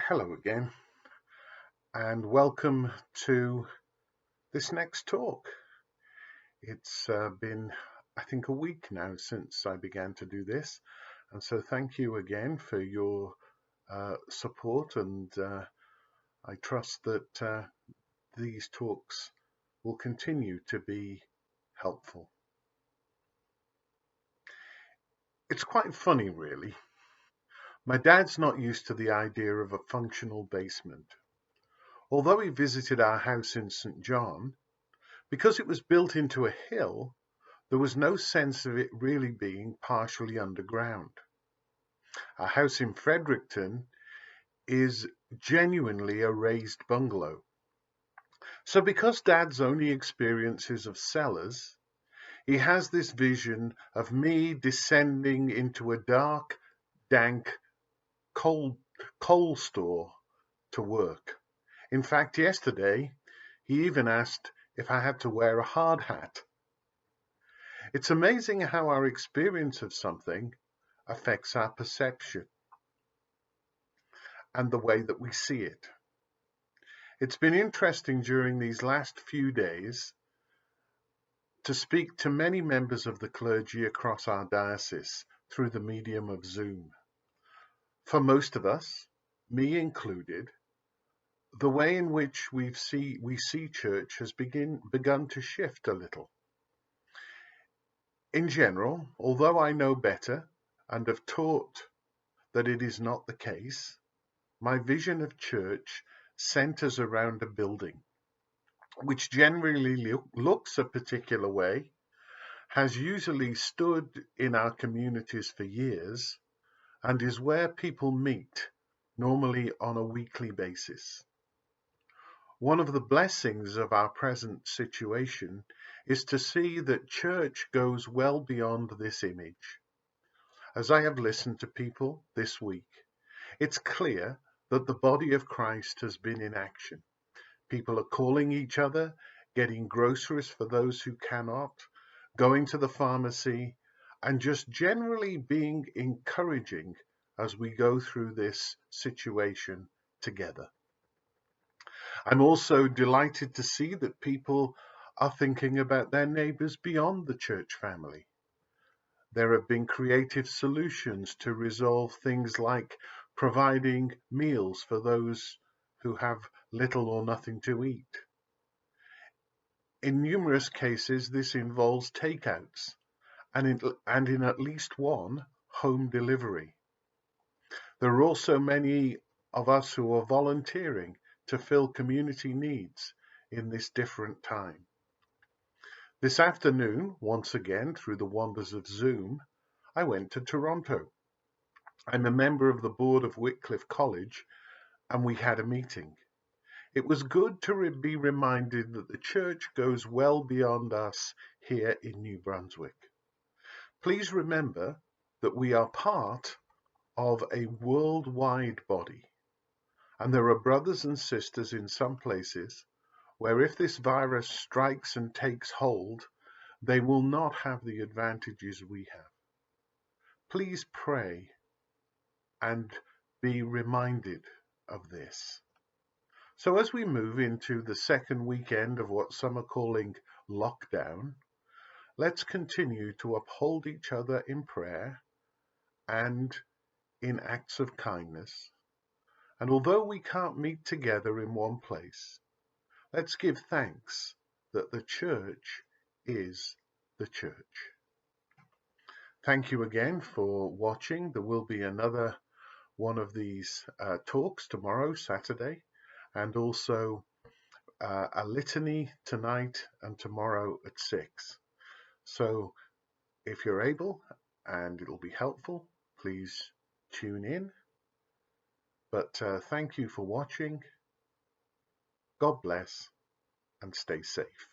Hello again, and welcome to this next talk. It's been, I think, a week now since I began to do this, and so thank you again for your support, and I trust that these talks will continue to be helpful. It's quite funny, really. My dad's not used to the idea of a functional basement. Although he visited our house in St. John, because it was built into a hill, there was no sense of it really being partially underground. Our house in Fredericton is genuinely a raised bungalow. So, because Dad's only experiences of cellars, he has this vision of me descending into a dark, dank, cold coal store to work. In fact, yesterday, he even asked if I had to wear a hard hat. It's amazing how our experience of something affects our perception and the way that we see it. It's been interesting during these last few days to speak to many members of the clergy across our diocese through the medium of Zoom. For most of us, me included, the way in which we see church has begun to shift a little. In general, although I know better and have taught that it is not the case, my vision of church centers around a building, which generally looks a particular way, has usually stood in our communities for years, and is where people meet, normally on a weekly basis. One of the blessings of our present situation is to see that church goes well beyond this image. As I have listened to people this week, it's clear that the body of Christ has been in action. People are calling each other, getting groceries for those who cannot, going to the pharmacy, and just generally being encouraging as we go through this situation together. I'm also delighted to see that people are thinking about their neighbours beyond the church family. There have been creative solutions to resolve things like providing meals for those who have little or nothing to eat. In numerous cases, this involves takeouts, and in at least one, home delivery. There are also many of us who are volunteering to fill community needs in this different time. This afternoon, once again through the wonders of Zoom, I went to Toronto. I'm a member of the board of Wycliffe College, and we had a meeting. It was good to be reminded that the church goes well beyond us here in New Brunswick. Please remember that we are part of a worldwide body, and there are brothers and sisters in some places where if this virus strikes and takes hold, they will not have the advantages we have. Please pray and be reminded of this. So as we move into the second weekend of what some are calling lockdown, let's continue to uphold each other in prayer and in acts of kindness. And although we can't meet together in one place, let's give thanks that the church is the church. Thank you again for watching. There will be another one of these talks tomorrow, Saturday, and also a litany tonight and tomorrow at 6. So if you're able and it'll be helpful, please tune in. But thank you for watching. God bless and stay safe.